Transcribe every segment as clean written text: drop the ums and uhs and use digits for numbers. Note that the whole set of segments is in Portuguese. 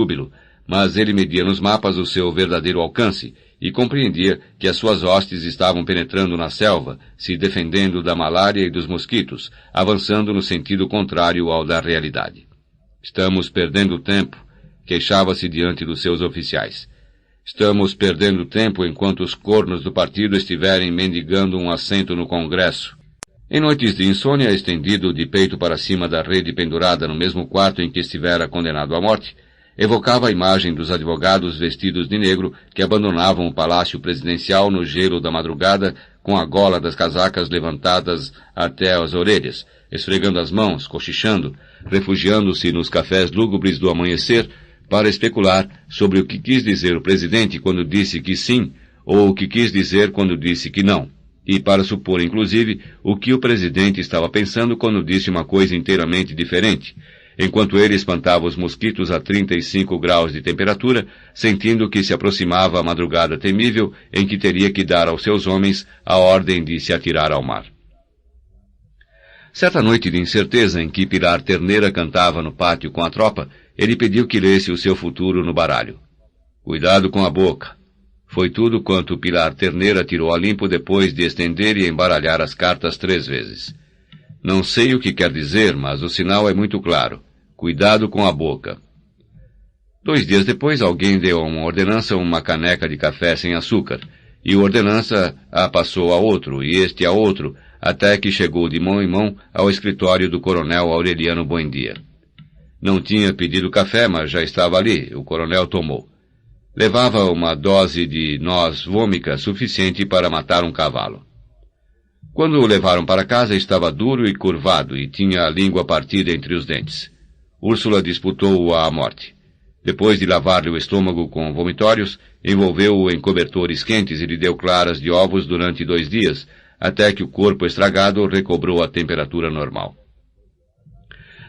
júbilo, mas ele media nos mapas o seu verdadeiro alcance e compreendia que as suas hostes estavam penetrando na selva, se defendendo da malária e dos mosquitos, avançando no sentido contrário ao da realidade. Estamos perdendo tempo, queixava-se diante dos seus oficiais. Estamos perdendo tempo enquanto os cornos do partido estiverem mendigando um assento no Congresso. Em noites de insônia, estendido de peito para cima da rede pendurada no mesmo quarto em que estivera condenado à morte, evocava a imagem dos advogados vestidos de negro que abandonavam o palácio presidencial no gelo da madrugada com a gola das casacas levantadas até as orelhas, esfregando as mãos, cochichando, refugiando-se nos cafés lúgubres do amanhecer para especular sobre o que quis dizer o presidente quando disse que sim ou o que quis dizer quando disse que não, e para supor, inclusive, o que o presidente estava pensando quando disse uma coisa inteiramente diferente, enquanto ele espantava os mosquitos a 35 graus de temperatura, sentindo que se aproximava a madrugada temível em que teria que dar aos seus homens a ordem de se atirar ao mar. Certa noite de incerteza em que Pilar Terneira cantava no pátio com a tropa, ele pediu que lesse o seu futuro no baralho. Cuidado com a boca. Foi tudo quanto Pilar Terneira tirou a limpo depois de estender e embaralhar as cartas 3 vezes. Não sei o que quer dizer, mas o sinal é muito claro. Cuidado com a boca. 2 dias depois, alguém deu a uma ordenança uma caneca de café sem açúcar, e o ordenança a passou a outro, e este a outro, até que chegou de mão em mão ao escritório do coronel Aureliano Buendia. Não tinha pedido café, mas já estava ali, o coronel tomou. Levava uma dose de noz vômica suficiente para matar um cavalo. Quando o levaram para casa, estava duro e curvado e tinha a língua partida entre os dentes. Úrsula disputou-o à morte. Depois de lavar-lhe o estômago com vomitórios, envolveu-o em cobertores quentes e lhe deu claras de ovos durante 2 dias, até que o corpo estragado recobrou a temperatura normal.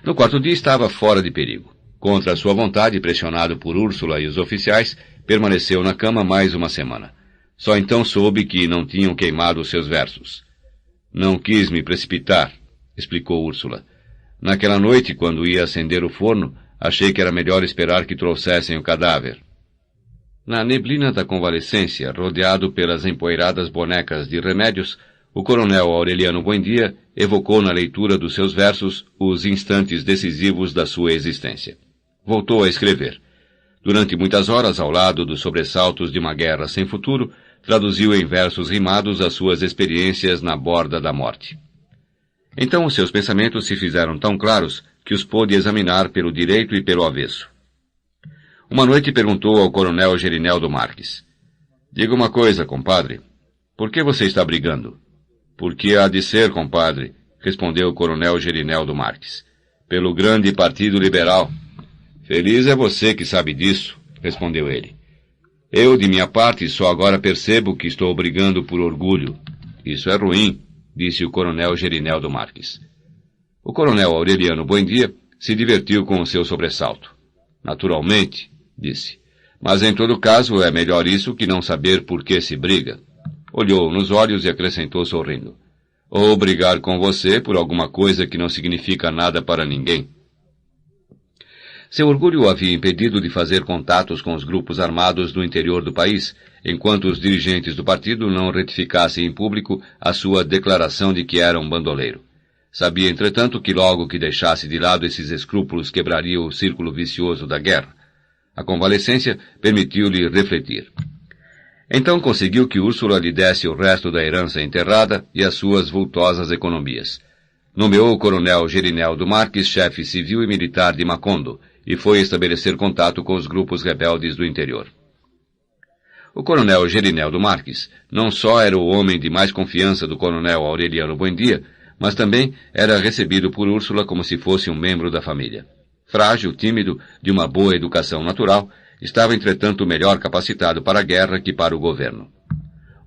No 4º dia estava fora de perigo. Contra a sua vontade, pressionado por Úrsula e os oficiais, permaneceu na cama mais uma semana. Só então soube que não tinham queimado os seus versos. Não quis me precipitar, explicou Úrsula. Naquela noite, quando ia acender o forno, achei que era melhor esperar que trouxessem o cadáver. Na neblina da convalescência, rodeado pelas empoeiradas bonecas de remédios, o coronel Aureliano Buendia evocou na leitura dos seus versos os instantes decisivos da sua existência. Voltou a escrever. Durante muitas horas, ao lado dos sobressaltos de uma guerra sem futuro, traduziu em versos rimados as suas experiências na borda da morte. Então os seus pensamentos se fizeram tão claros que os pôde examinar pelo direito e pelo avesso. Uma noite perguntou ao coronel Gerineldo Marques: "Diga uma coisa, compadre. Por que você está brigando?" "Por que há de ser, compadre?" respondeu o coronel Gerineldo Marques. "Pelo grande Partido Liberal." "Feliz é você que sabe disso", respondeu ele. "Eu, de minha parte, só agora percebo que estou brigando por orgulho. Isso é ruim", disse o coronel Gerineldo Marques. O coronel Aureliano Buendia se divertiu com o seu sobressalto. "Naturalmente", disse, "mas em todo caso é melhor isso que não saber por que se briga." Olhou nos olhos e acrescentou sorrindo: "Ou brigar com você por alguma coisa que não significa nada para ninguém." Seu orgulho o havia impedido de fazer contatos com os grupos armados do interior do país, enquanto os dirigentes do partido não retificassem em público a sua declaração de que era um bandoleiro. Sabia, entretanto, que logo que deixasse de lado esses escrúpulos quebraria o círculo vicioso da guerra. A convalescência permitiu-lhe refletir. Então conseguiu que Úrsula lhe desse o resto da herança enterrada e as suas vultosas economias. Nomeou o coronel Gerineldo Marques chefe civil e militar de Macondo, e foi estabelecer contato com os grupos rebeldes do interior. O coronel Gerineldo Marques não só era o homem de mais confiança do coronel Aureliano Buendia, mas também era recebido por Úrsula como se fosse um membro da família. Frágil, tímido, de uma boa educação natural, estava entretanto melhor capacitado para a guerra que para o governo.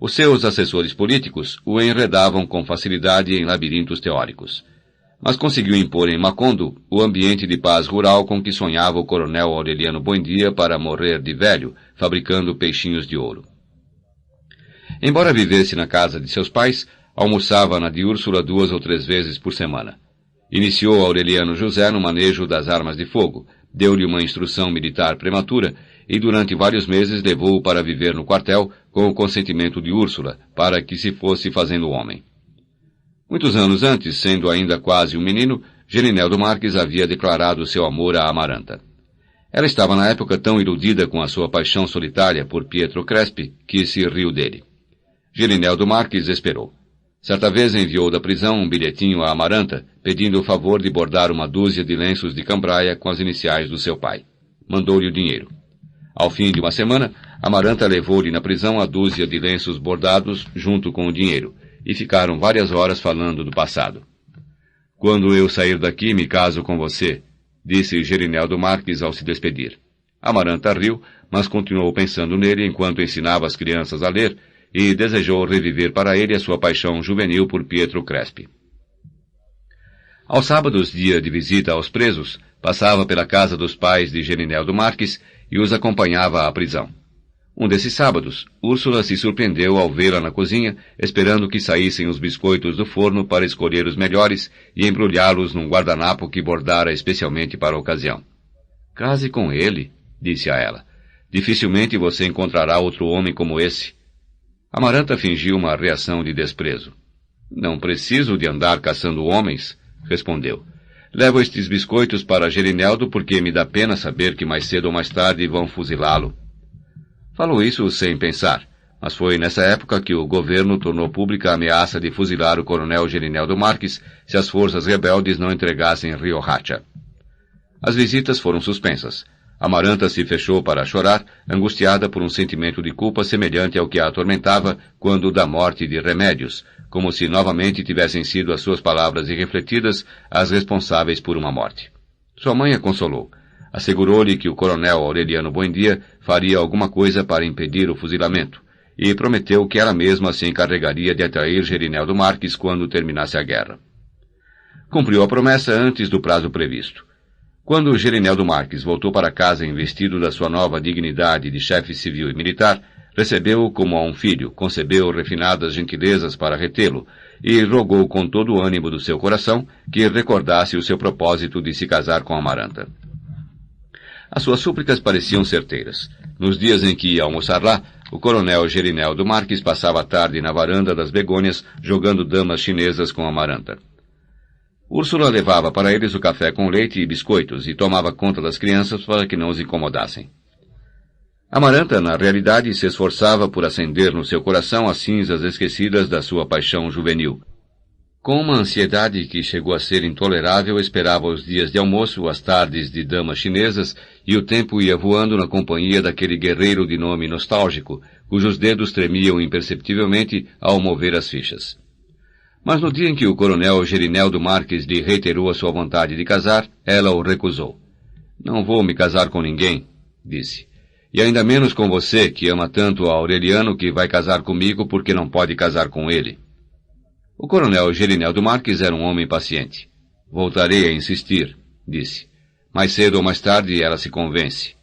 Os seus assessores políticos o enredavam com facilidade em labirintos teóricos. Mas conseguiu impor em Macondo o ambiente de paz rural com que sonhava o coronel Aureliano Buendia para morrer de velho, fabricando peixinhos de ouro. Embora vivesse na casa de seus pais, almoçava na de Úrsula 2 ou 3 vezes por semana. Iniciou Aureliano José no manejo das armas de fogo, deu-lhe uma instrução militar prematura e durante vários meses levou-o para viver no quartel com o consentimento de Úrsula, para que se fosse fazendo homem. Muitos anos antes, sendo ainda quase um menino, Gerineldo Marques havia declarado seu amor a Amaranta. Ela estava na época tão iludida com a sua paixão solitária por Pietro Crespi que se riu dele. Gerineldo Marques esperou. Certa vez enviou da prisão um bilhetinho a Amaranta, pedindo o favor de bordar uma dúzia de lenços de cambraia com as iniciais do seu pai. Mandou-lhe o dinheiro. Ao fim de uma semana, Amaranta levou-lhe na prisão a dúzia de lenços bordados junto com o dinheiro, e ficaram várias horas falando do passado. Quando eu sair daqui, me caso com você, disse Gerineldo Marques ao se despedir. Amaranta riu, mas continuou pensando nele enquanto ensinava as crianças a ler, e desejou reviver para ele a sua paixão juvenil por Pietro Crespi. Aos sábados, dia de visita aos presos, passava pela casa dos pais de Gerineldo Marques e os acompanhava à prisão. Um desses sábados, Úrsula se surpreendeu ao vê-la na cozinha, esperando que saíssem os biscoitos do forno para escolher os melhores e embrulhá-los num guardanapo que bordara especialmente para a ocasião. "Case com ele", disse a ela. "Dificilmente você encontrará outro homem como esse." Amaranta fingiu uma reação de desprezo. "Não preciso de andar caçando homens", respondeu. "Levo estes biscoitos para Gerineldo porque me dá pena saber que mais cedo ou mais tarde vão fuzilá-lo." Falou isso sem pensar, mas foi nessa época que o governo tornou pública a ameaça de fuzilar o coronel Gerineldo Marques se as forças rebeldes não entregassem Riohacha. As visitas foram suspensas. Amaranta se fechou para chorar, angustiada por um sentimento de culpa semelhante ao que a atormentava quando da morte de Remédios, como se novamente tivessem sido as suas palavras irrefletidas as responsáveis por uma morte. Sua mãe a consolou. Assegurou-lhe que o coronel Aureliano Buendia faria alguma coisa para impedir o fuzilamento, e prometeu que ela mesma se encarregaria de atrair Gerineldo Marques quando terminasse a guerra. Cumpriu a promessa antes do prazo previsto. Quando Gerineldo Marques voltou para casa investido da sua nova dignidade de chefe civil e militar, recebeu-o como a um filho, concebeu refinadas gentilezas para retê-lo, e rogou com todo o ânimo do seu coração que recordasse o seu propósito de se casar com Amaranta. As suas súplicas pareciam certeiras. Nos dias em que ia almoçar lá, o coronel Gerineldo Marques passava a tarde na varanda das Begônias, jogando damas chinesas com Amaranta. Úrsula levava para eles o café com leite e biscoitos e tomava conta das crianças para que não os incomodassem. Amaranta, na realidade, se esforçava por acender no seu coração as cinzas esquecidas da sua paixão juvenil. Com uma ansiedade que chegou a ser intolerável, esperava os dias de almoço, as tardes de damas chinesas, e o tempo ia voando na companhia daquele guerreiro de nome nostálgico, cujos dedos tremiam imperceptivelmente ao mover as fichas. Mas no dia em que o coronel Gerineldo Marques lhe reiterou a sua vontade de casar, ela o recusou. "Não vou me casar com ninguém", disse. "E ainda menos com você, que ama tanto a Aureliano, que vai casar comigo porque não pode casar com ele." O coronel Gerineldo Marques era um homem paciente. "Voltarei a insistir", disse. "Mais cedo ou mais tarde ela se convence."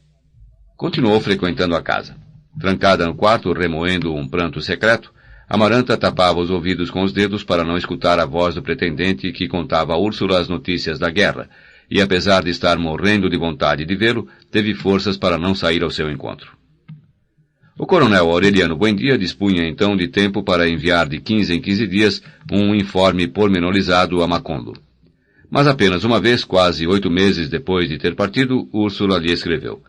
Continuou frequentando a casa. Trancada no quarto, remoendo um pranto secreto, Amaranta tapava os ouvidos com os dedos para não escutar a voz do pretendente que contava a Úrsula as notícias da guerra, e apesar de estar morrendo de vontade de vê-lo, teve forças para não sair ao seu encontro. O coronel Aureliano Buendia dispunha então de tempo para enviar de 15 em 15 dias um informe pormenorizado a Macondo. Mas apenas uma vez, quase 8 meses depois de ter partido, Úrsula lhe escreveu.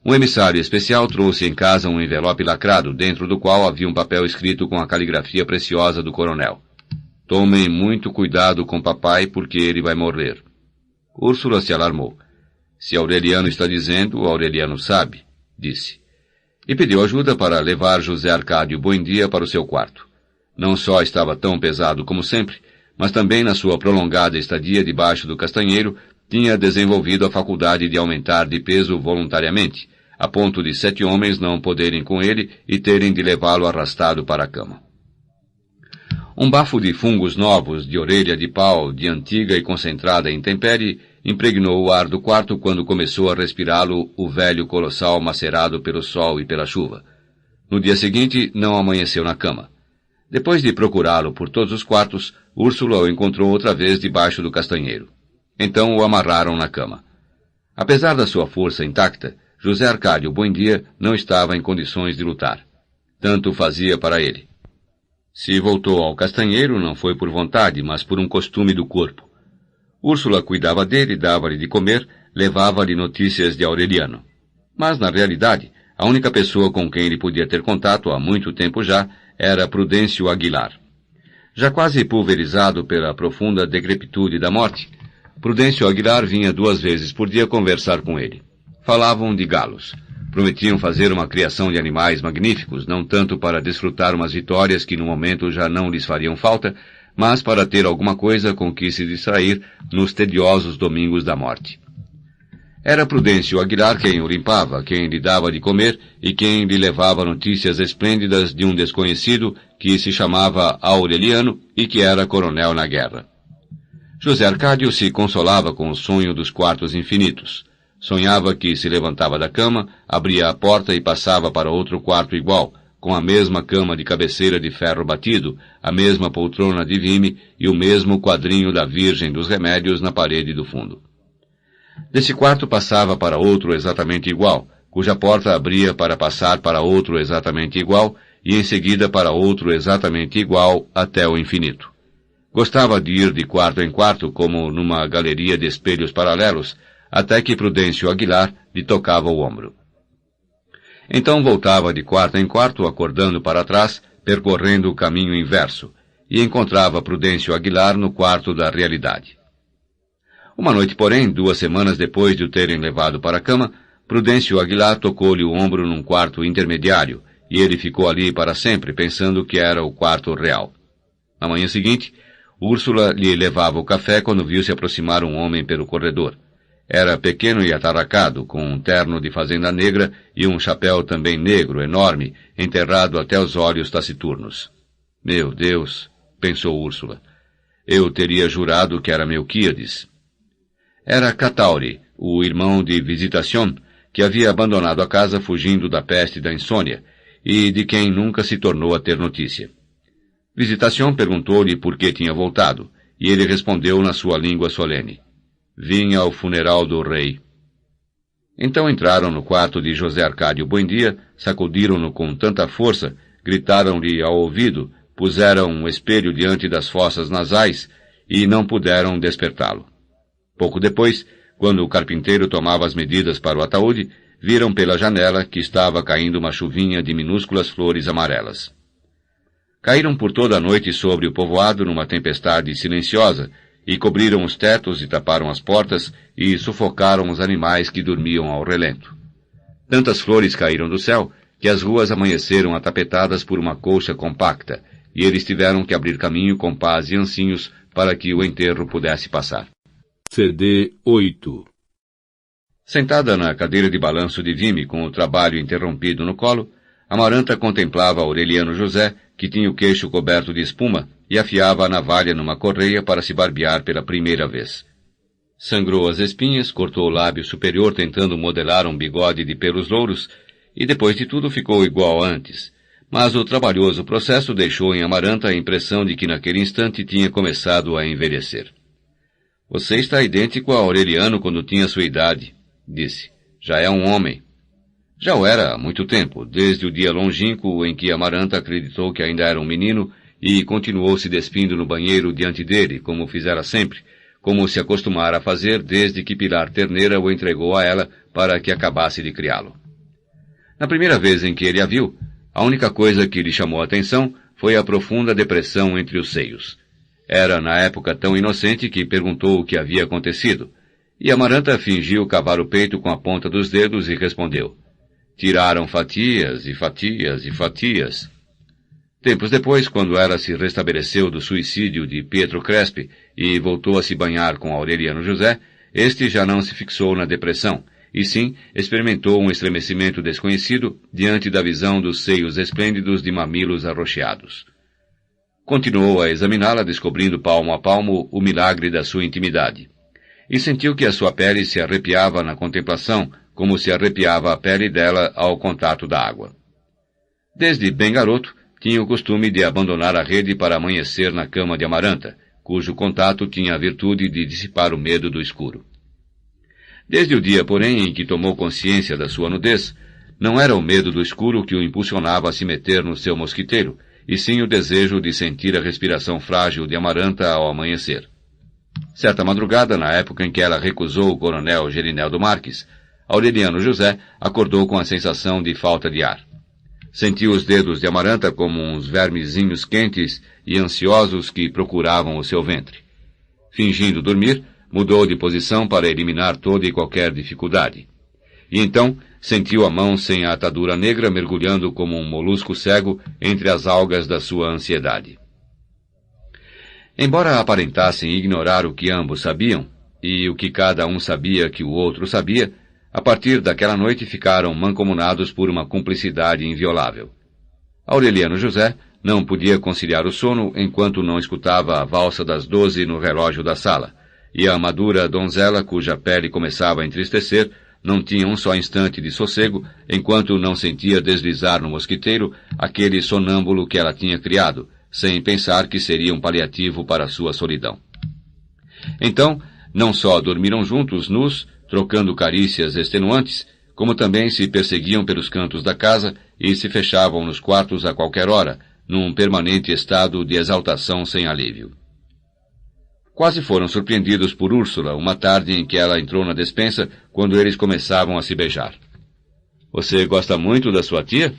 Um emissário especial trouxe em casa um envelope lacrado, dentro do qual havia um papel escrito com a caligrafia preciosa do coronel. "Tomem muito cuidado com papai, porque ele vai morrer." Úrsula se alarmou. "Se Aureliano está dizendo, Aureliano sabe", disse. E pediu ajuda para levar José Arcádio Buendia para o seu quarto. Não só estava tão pesado como sempre, mas também na sua prolongada estadia debaixo do castanheiro, tinha desenvolvido a faculdade de aumentar de peso voluntariamente, a ponto de 7 homens não poderem com ele e terem de levá-lo arrastado para a cama. Um bafo de fungos novos, de orelha de pau, de antiga e concentrada intempérie, impregnou o ar do quarto quando começou a respirá-lo o velho colossal macerado pelo sol e pela chuva. No dia seguinte, não amanheceu na cama. Depois de procurá-lo por todos os quartos, Úrsula o encontrou outra vez debaixo do castanheiro. Então o amarraram na cama. Apesar da sua força intacta, José Arcádio Buendia não estava em condições de lutar. Tanto fazia para ele. Se voltou ao castanheiro, não foi por vontade, mas por um costume do corpo. Úrsula cuidava dele, dava-lhe de comer, levava-lhe notícias de Aureliano. Mas, na realidade, a única pessoa com quem ele podia ter contato há muito tempo já era Prudêncio Aguilar. Já quase pulverizado pela profunda decrepitude da morte, Prudêncio Aguilar vinha 2 vezes por dia conversar com ele. Falavam de galos. Prometiam fazer uma criação de animais magníficos, não tanto para desfrutar umas vitórias que no momento já não lhes fariam falta, mas para ter alguma coisa com que se distrair nos tediosos domingos da morte. Era Prudêncio Aguilar quem o limpava, quem lhe dava de comer e quem lhe levava notícias esplêndidas de um desconhecido que se chamava Aureliano e que era coronel na guerra. José Arcádio se consolava com o sonho dos quartos infinitos. Sonhava que se levantava da cama, abria a porta e passava para outro quarto igual, com a mesma cama de cabeceira de ferro batido, a mesma poltrona de vime e o mesmo quadrinho da Virgem dos Remédios na parede do fundo. Desse quarto passava para outro exatamente igual, cuja porta abria para passar para outro exatamente igual e em seguida para outro exatamente igual até o infinito. Gostava de ir de quarto em quarto como numa galeria de espelhos paralelos, até que Prudêncio Aguilar lhe tocava o ombro. Então voltava de quarto em quarto, acordando para trás, percorrendo o caminho inverso, e encontrava Prudêncio Aguilar no quarto da realidade. Uma noite, porém, 2 semanas depois de o terem levado para a cama, Prudêncio Aguilar tocou-lhe o ombro num quarto intermediário, e ele ficou ali para sempre, pensando que era o quarto real. Na manhã seguinte, Úrsula lhe levava o café quando viu se aproximar um homem pelo corredor. Era pequeno e atarracado, com um terno de fazenda negra e um chapéu também negro, enorme, enterrado até os olhos taciturnos. Meu Deus, pensou Úrsula, eu teria jurado que era Melquíades. Era Catauri, o irmão de Visitación, que havia abandonado a casa fugindo da peste e da insônia, e de quem nunca se tornou a ter notícia. Visitación perguntou-lhe por que tinha voltado, e ele respondeu na sua língua solene. Vinha ao funeral do rei. Então entraram no quarto de José Arcádio Buendia, sacudiram-no com tanta força, gritaram-lhe ao ouvido, puseram um espelho diante das fossas nasais e não puderam despertá-lo. Pouco depois, quando o carpinteiro tomava as medidas para o ataúde, viram pela janela que estava caindo uma chuvinha de minúsculas flores amarelas. Caíram por toda a noite sobre o povoado numa tempestade silenciosa, e cobriram os tetos e taparam as portas e sufocaram os animais que dormiam ao relento. Tantas flores caíram do céu que as ruas amanheceram atapetadas por uma colcha compacta, e eles tiveram que abrir caminho com pás e ancinhos para que o enterro pudesse passar. CD 8. Sentada na cadeira de balanço de vime com o trabalho interrompido no colo, Amaranta contemplava Aureliano José, que tinha o queixo coberto de espuma, e afiava a navalha numa correia para se barbear pela primeira vez. Sangrou as espinhas, cortou o lábio superior tentando modelar um bigode de pelos louros, e depois de tudo ficou igual a antes. Mas o trabalhoso processo deixou em Amaranta a impressão de que naquele instante tinha começado a envelhecer. Você está idêntico a Aureliano quando tinha sua idade, disse. Já é um homem. Já o era há muito tempo, desde o dia longínquo em que Amaranta acreditou que ainda era um menino e continuou se despindo no banheiro diante dele, como fizera sempre, como se acostumara a fazer desde que Pilar Terneira o entregou a ela para que acabasse de criá-lo. Na primeira vez em que ele a viu, a única coisa que lhe chamou a atenção foi a profunda depressão entre os seios. Era na época tão inocente que perguntou o que havia acontecido, e Amaranta fingiu cavar o peito com a ponta dos dedos e respondeu. Tiraram fatias e fatias e fatias. Tempos depois, quando ela se restabeleceu do suicídio de Pietro Crespi e voltou a se banhar com Aureliano José, este já não se fixou na depressão, e sim experimentou um estremecimento desconhecido diante da visão dos seios esplêndidos de mamilos arroxeados. Continuou a examiná-la, descobrindo palmo a palmo o milagre da sua intimidade. E sentiu que a sua pele se arrepiava na contemplação, como se arrepiava a pele dela ao contato da água. Desde bem garoto, tinha o costume de abandonar a rede para amanhecer na cama de Amaranta, cujo contato tinha a virtude de dissipar o medo do escuro. Desde o dia, porém, em que tomou consciência da sua nudez, não era o medo do escuro que o impulsionava a se meter no seu mosquiteiro, e sim o desejo de sentir a respiração frágil de Amaranta ao amanhecer. Certa madrugada, na época em que ela recusou o coronel Gerineldo Marques, Aureliano José acordou com a sensação de falta de ar. Sentiu os dedos de Amaranta como uns vermezinhos quentes e ansiosos que procuravam o seu ventre. Fingindo dormir, mudou de posição para eliminar toda e qualquer dificuldade. E então sentiu a mão sem a atadura negra mergulhando como um molusco cego entre as algas da sua ansiedade. Embora aparentassem ignorar o que ambos sabiam, e o que cada um sabia que o outro sabia, a partir daquela noite ficaram mancomunados por uma cumplicidade inviolável. Aureliano José não podia conciliar o sono enquanto não escutava a valsa das 12 no relógio da sala, e a madura donzela, cuja pele começava a entristecer, não tinha um só instante de sossego enquanto não sentia deslizar no mosquiteiro aquele sonâmbulo que ela tinha criado, sem pensar que seria um paliativo para a sua solidão. Então, não só dormiram juntos, nus, trocando carícias extenuantes, como também se perseguiam pelos cantos da casa e se fechavam nos quartos a qualquer hora, num permanente estado de exaltação sem alívio. Quase foram surpreendidos por Úrsula uma tarde em que ela entrou na despensa quando eles começavam a se beijar. "Você gosta muito da sua tia?"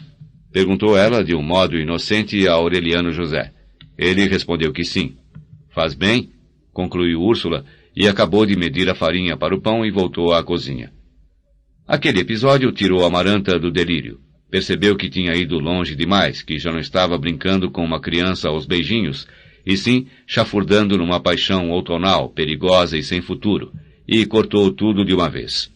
perguntou ela de um modo inocente a Aureliano José. Ele respondeu que sim. "Faz bem", concluiu Úrsula, e acabou de medir a farinha para o pão e voltou à cozinha. Aquele episódio tirou Amaranta do delírio. Percebeu que tinha ido longe demais, que já não estava brincando com uma criança aos beijinhos, e sim chafurdando numa paixão outonal, perigosa e sem futuro, e cortou tudo de uma vez.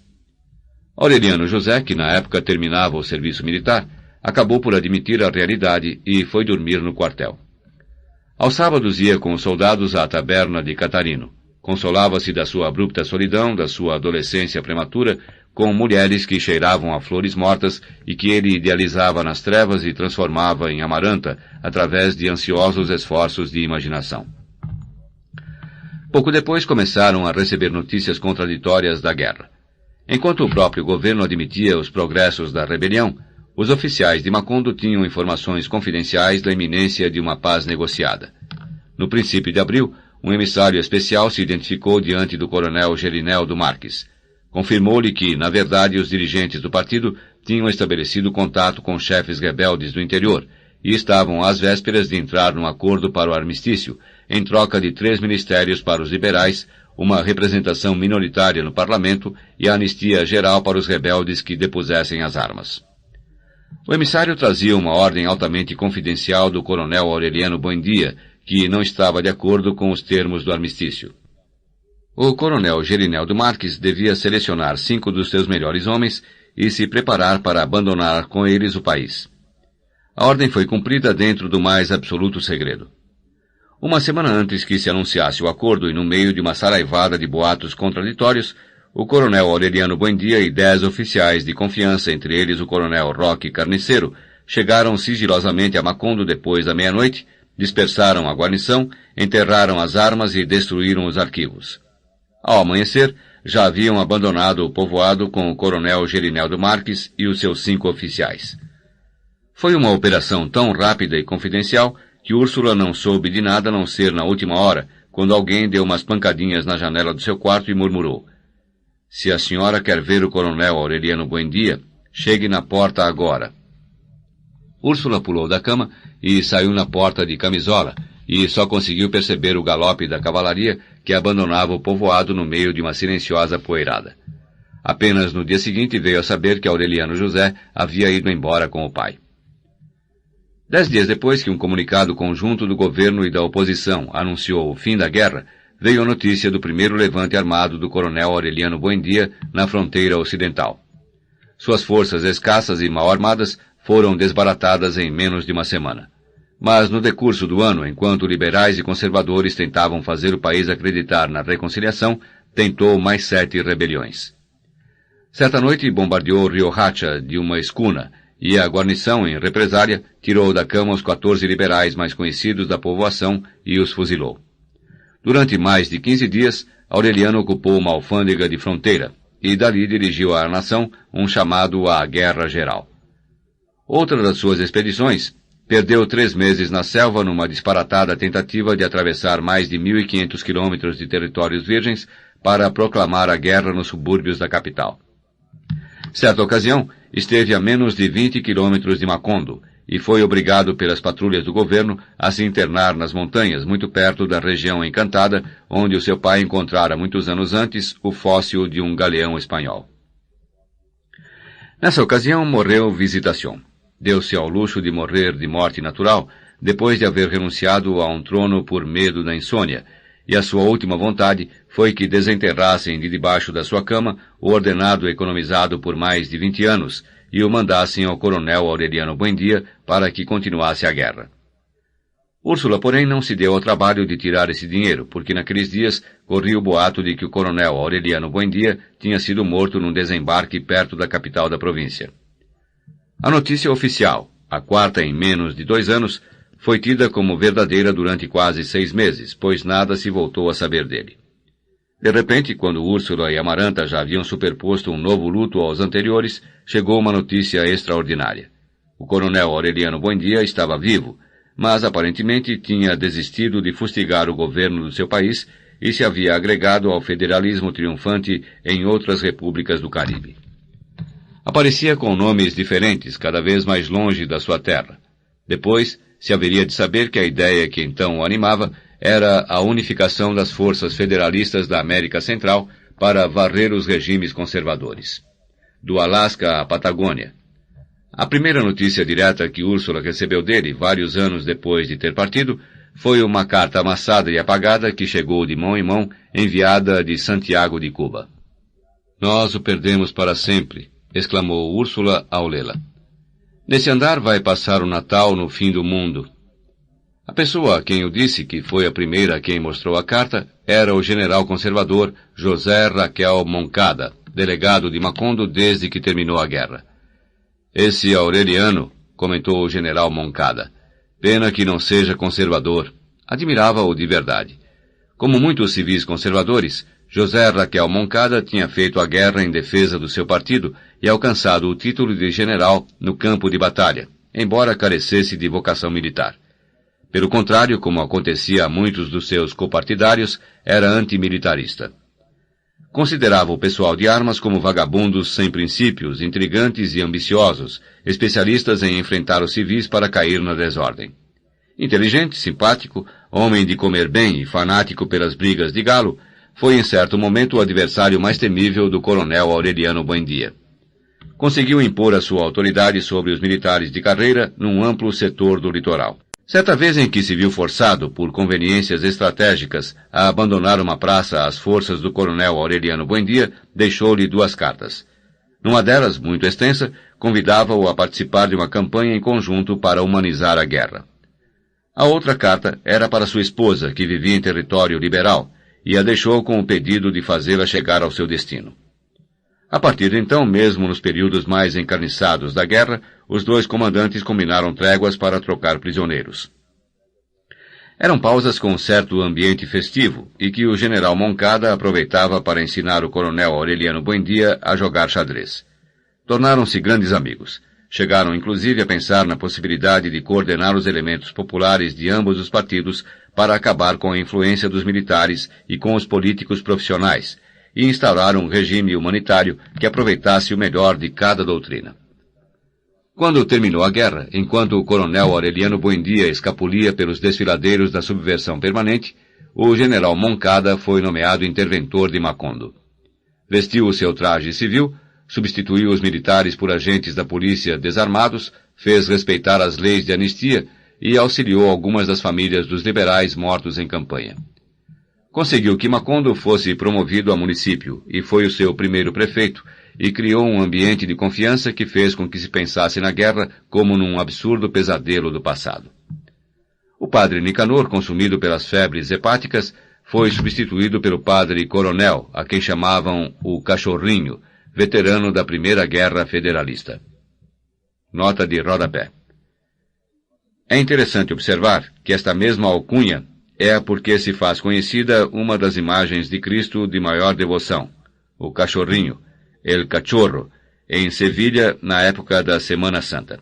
Aureliano José, que na época terminava o serviço militar, acabou por admitir a realidade e foi dormir no quartel. Aos sábados ia com os soldados à taberna de Catarino. Consolava-se da sua abrupta solidão, da sua adolescência prematura, com mulheres que cheiravam a flores mortas e que ele idealizava nas trevas e transformava em Amaranta através de ansiosos esforços de imaginação. Pouco depois começaram a receber notícias contraditórias da guerra. Enquanto o próprio governo admitia os progressos da rebelião, os oficiais de Macondo tinham informações confidenciais da iminência de uma paz negociada. No princípio de abril, um emissário especial se identificou diante do coronel Gerineldo Marques. Confirmou-lhe que, na verdade, os dirigentes do partido tinham estabelecido contato com chefes rebeldes do interior e estavam às vésperas de entrar num acordo para o armistício, em troca de 3 ministérios para os liberais, uma representação minoritária no parlamento e a anistia geral para os rebeldes que depusessem as armas. O emissário trazia uma ordem altamente confidencial do coronel Aureliano Buendia, que não estava de acordo com os termos do armistício. O coronel Gerineldo Marques devia selecionar 5 dos seus melhores homens e se preparar para abandonar com eles o país. A ordem foi cumprida dentro do mais absoluto segredo. Uma semana antes que se anunciasse o acordo e no meio de uma saraivada de boatos contraditórios, o coronel Aureliano Buendia e 10 oficiais de confiança, entre eles o coronel Roque Carniceiro, chegaram sigilosamente a Macondo depois da meia-noite, dispersaram a guarnição, enterraram as armas e destruíram os arquivos. Ao amanhecer, já haviam abandonado o povoado com o coronel Gerineldo Marques e os seus 5 oficiais. Foi uma operação tão rápida e confidencial que Úrsula não soube de nada a não ser na última hora, quando alguém deu umas pancadinhas na janela do seu quarto e murmurou: "Se a senhora quer ver o coronel Aureliano Buendia, chegue na porta agora." Úrsula pulou da cama e saiu na porta de camisola, e só conseguiu perceber o galope da cavalaria que abandonava o povoado no meio de uma silenciosa poeirada. Apenas no dia seguinte veio a saber que Aureliano José havia ido embora com o pai. 10 dias depois que um comunicado conjunto do governo e da oposição anunciou o fim da guerra, veio a notícia do primeiro levante armado do coronel Aureliano Buendia na fronteira ocidental. Suas forças escassas e mal armadas foram desbaratadas em menos de uma semana. Mas no decurso do ano, enquanto liberais e conservadores tentavam fazer o país acreditar na reconciliação, tentou mais 7 rebeliões. Certa noite bombardeou Riohacha de uma escuna, e a guarnição, em represália, tirou da cama os 14 liberais mais conhecidos da povoação e os fuzilou. Durante mais de 15 dias, Aureliano ocupou uma alfândega de fronteira, e dali dirigiu à nação um chamado à Guerra Geral. Outra das suas expedições perdeu 3 meses na selva numa disparatada tentativa de atravessar mais de 1.500 quilômetros de territórios virgens para proclamar a guerra nos subúrbios da capital. Certa ocasião, esteve a menos de 20 quilômetros de Macondo e foi obrigado pelas patrulhas do governo a se internar nas montanhas, muito perto da região encantada, onde o seu pai encontrara muitos anos antes o fóssil de um galeão espanhol. Nessa ocasião, morreu Visitación. Deu-se ao luxo de morrer de morte natural, depois de haver renunciado a um trono por medo da insônia, e a sua última vontade foi que desenterrassem de debaixo da sua cama o ordenado economizado por mais de 20 anos e o mandassem ao coronel Aureliano Buendia para que continuasse a guerra. Úrsula, porém, não se deu ao trabalho de tirar esse dinheiro, porque naqueles dias corria o boato de que o coronel Aureliano Buendia tinha sido morto num desembarque perto da capital da província. A notícia oficial, a quarta em menos de 2 anos, foi tida como verdadeira durante quase 6 meses, pois nada se voltou a saber dele. De repente, quando Úrsula e Amaranta já haviam superposto um novo luto aos anteriores, chegou uma notícia extraordinária. O coronel Aureliano Buendia estava vivo, mas aparentemente tinha desistido de fustigar o governo do seu país e se havia agregado ao federalismo triunfante em outras repúblicas do Caribe. Aparecia com nomes diferentes, cada vez mais longe da sua terra. Depois, se haveria de saber que a ideia que então o animava era a unificação das forças federalistas da América Central para varrer os regimes conservadores. Do Alasca à Patagônia. A primeira notícia direta que Úrsula recebeu dele, vários anos depois de ter partido, foi uma carta amassada e apagada que chegou de mão em mão, enviada de Santiago de Cuba. "Nós o perdemos para sempre", exclamou Úrsula ao lê-la. "Nesse andar vai passar o Natal no fim do mundo." A pessoa a quem eu disse que foi a primeira a quem mostrou a carta era o general conservador José Raquel Moncada, delegado de Macondo desde que terminou a guerra. "Esse Aureliano", comentou o general Moncada, "pena que não seja conservador." Admirava-o de verdade. Como muitos civis conservadores, José Raquel Moncada tinha feito a guerra em defesa do seu partido e alcançado o título de general no campo de batalha, embora carecesse de vocação militar. Pelo contrário, como acontecia a muitos dos seus copartidários, era antimilitarista. Considerava o pessoal de armas como vagabundos sem princípios, intrigantes e ambiciosos, especialistas em enfrentar os civis para cair na desordem. Inteligente, simpático, homem de comer bem e fanático pelas brigas de galo, foi em certo momento o adversário mais temível do coronel Aureliano Buendia. Conseguiu impor a sua autoridade sobre os militares de carreira num amplo setor do litoral. Certa vez em que se viu forçado, por conveniências estratégicas, a abandonar uma praça às forças do coronel Aureliano Buendia, deixou-lhe 2 cartas. Numa delas, muito extensa, convidava-o a participar de uma campanha em conjunto para humanizar a guerra. A outra carta era para sua esposa, que vivia em território liberal, e a deixou com o pedido de fazê-la chegar ao seu destino. A partir de então, mesmo nos períodos mais encarniçados da guerra, os 2 comandantes combinaram tréguas para trocar prisioneiros. Eram pausas com um certo ambiente festivo, e que o general Moncada aproveitava para ensinar o coronel Aureliano Buendia a jogar xadrez. Tornaram-se grandes amigos. Chegaram inclusive a pensar na possibilidade de coordenar os elementos populares de ambos os partidos para acabar com a influência dos militares e com os políticos profissionais, e instaurar um regime humanitário que aproveitasse o melhor de cada doutrina. Quando terminou a guerra, enquanto o coronel Aureliano Buendia escapulia pelos desfiladeiros da subversão permanente, o general Moncada foi nomeado interventor de Macondo. Vestiu o seu traje civil, substituiu os militares por agentes da polícia desarmados, fez respeitar as leis de anistia e auxiliou algumas das famílias dos liberais mortos em campanha. Conseguiu que Macondo fosse promovido a município e foi o seu primeiro prefeito, e criou um ambiente de confiança que fez com que se pensasse na guerra como num absurdo pesadelo do passado. O padre Nicanor, consumido pelas febres hepáticas, foi substituído pelo padre Coronel, a quem chamavam o Cachorrinho, veterano da Primeira Guerra Federalista. Nota de rodapé. É interessante observar que esta mesma alcunha é porque se faz conhecida uma das imagens de Cristo de maior devoção, o Cachorrinho, El Cachorro, em Sevilha, na época da Semana Santa.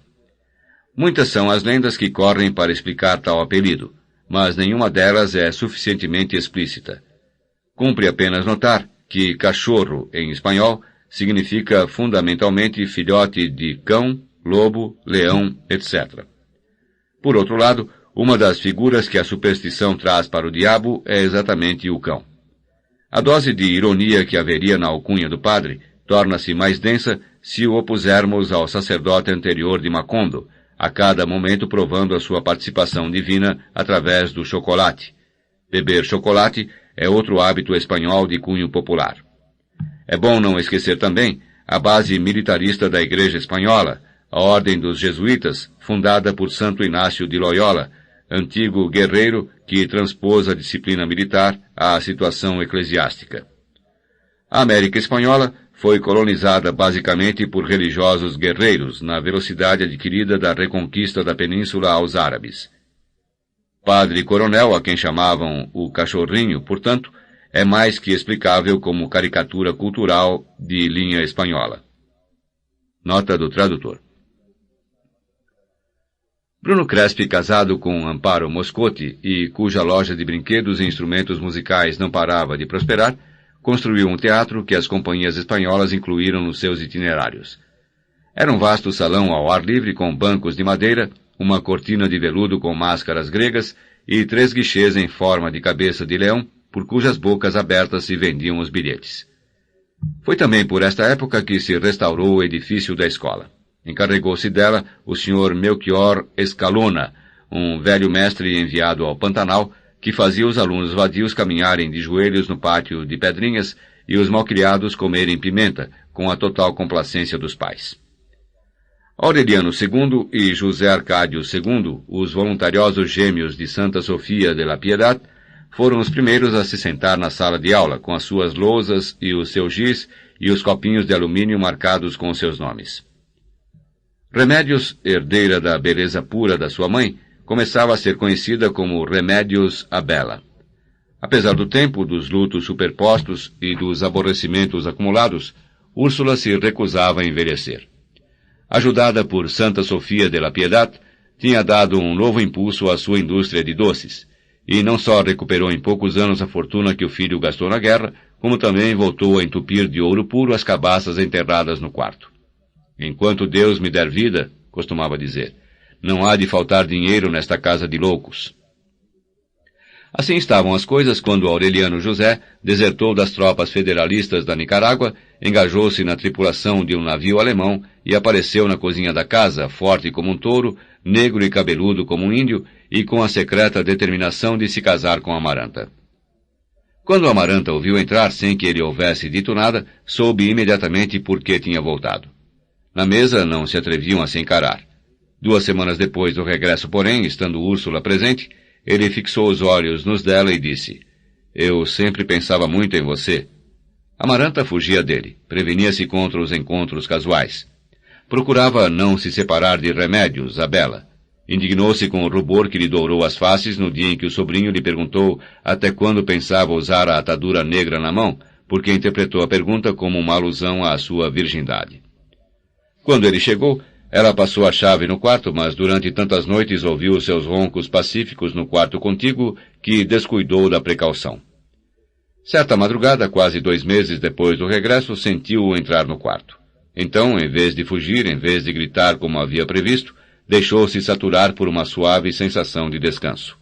Muitas são as lendas que correm para explicar tal apelido, mas nenhuma delas é suficientemente explícita. Cumpre apenas notar que cachorro, em espanhol, significa fundamentalmente filhote de cão, lobo, leão, etc. Por outro lado, uma das figuras que a superstição traz para o diabo é exatamente o cão. A dose de ironia que haveria na alcunha do padre torna-se mais densa se o opusermos ao sacerdote anterior de Macondo, a cada momento provando a sua participação divina através do chocolate. Beber chocolate é outro hábito espanhol de cunho popular. É bom não esquecer também a base militarista da Igreja Espanhola, a Ordem dos Jesuítas, fundada por Santo Inácio de Loyola, antigo guerreiro que transpôs a disciplina militar à situação eclesiástica. A América Espanhola foi colonizada basicamente por religiosos guerreiros, na velocidade adquirida da reconquista da península aos árabes. Padre Coronel, a quem chamavam o Cachorrinho, portanto, é mais que explicável como caricatura cultural de linha espanhola. Nota do tradutor. Bruno Crespi, casado com Amparo Moscotti e cuja loja de brinquedos e instrumentos musicais não parava de prosperar, construiu um teatro que as companhias espanholas incluíram nos seus itinerários. Era um vasto salão ao ar livre com bancos de madeira, uma cortina de veludo com máscaras gregas e 3 guichês em forma de cabeça de leão, por cujas bocas abertas se vendiam os bilhetes. Foi também por esta época que se restaurou o edifício da escola. Encarregou-se dela o Sr. Melchior Escalona, um velho mestre enviado ao Pantanal, que fazia os alunos vadios caminharem de joelhos no pátio de pedrinhas e os malcriados comerem pimenta, com a total complacência dos pais. Aureliano II e José Arcádio II, os voluntariosos gêmeos de Santa Sofia de la Piedad, foram os primeiros a se sentar na sala de aula, com as suas lousas e o seu giz e os copinhos de alumínio marcados com seus nomes. Remédios, herdeira da beleza pura da sua mãe, começava a ser conhecida como Remédios Abela. Apesar do tempo, dos lutos superpostos e dos aborrecimentos acumulados, Úrsula se recusava a envelhecer. Ajudada por Santa Sofia de la Piedad, tinha dado um novo impulso à sua indústria de doces, e não só recuperou em poucos anos a fortuna que o filho gastou na guerra, como também voltou a entupir de ouro puro as cabaças enterradas no quarto. Enquanto Deus me der vida, costumava dizer, não há de faltar dinheiro nesta casa de loucos. Assim estavam as coisas quando Aureliano José desertou das tropas federalistas da Nicarágua, engajou-se na tripulação de um navio alemão e apareceu na cozinha da casa, forte como um touro, negro e cabeludo como um índio, e com a secreta determinação de se casar com Amaranta. Quando Amaranta o viu entrar sem que ele houvesse dito nada, soube imediatamente por que tinha voltado. Na mesa não se atreviam a se encarar. 2 semanas depois do regresso, porém, estando Úrsula presente, ele fixou os olhos nos dela e disse, eu sempre pensava muito em você. Amaranta fugia dele, prevenia-se contra os encontros casuais. Procurava não se separar de Remédios, a Bela. Indignou-se com o rubor que lhe dourou as faces no dia em que o sobrinho lhe perguntou até quando pensava usar a atadura negra na mão, porque interpretou a pergunta como uma alusão à sua virgindade. Quando ele chegou, ela passou a chave no quarto, mas durante tantas noites ouviu seus roncos pacíficos no quarto contíguo que descuidou da precaução. Certa madrugada, quase 2 meses depois do regresso, sentiu-o entrar no quarto. Então, em vez de fugir, em vez de gritar como havia previsto, deixou-se saturar por uma suave sensação de descanso.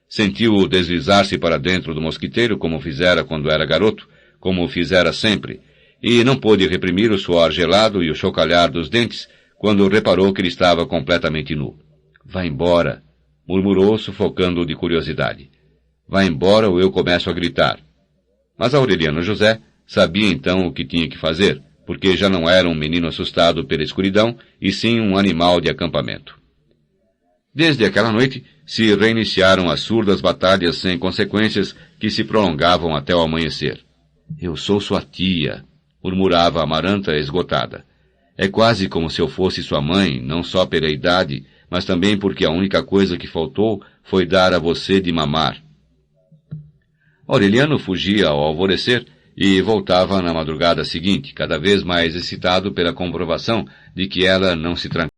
Sentiu-o deslizar-se para dentro do mosquiteiro como fizera quando era garoto, como fizera sempre, e não pôde reprimir o suor gelado e o chocalhar dos dentes quando reparou que ele estava completamente nu. Vá embora, murmurou, sufocando-o de curiosidade. Vá embora ou eu começo a gritar. Mas Aureliano José sabia então o que tinha que fazer, porque já não era um menino assustado pela escuridão, e sim um animal de acampamento. Desde aquela noite se reiniciaram as surdas batalhas sem consequências que se prolongavam até o amanhecer. Eu sou sua tia, murmurava Amaranta esgotada. É quase como se eu fosse sua mãe, não só pela idade, mas também porque a única coisa que faltou foi dar a você de mamar. Aureliano fugia ao alvorecer e voltava na madrugada seguinte, cada vez mais excitado pela comprovação de que ela não se trancava.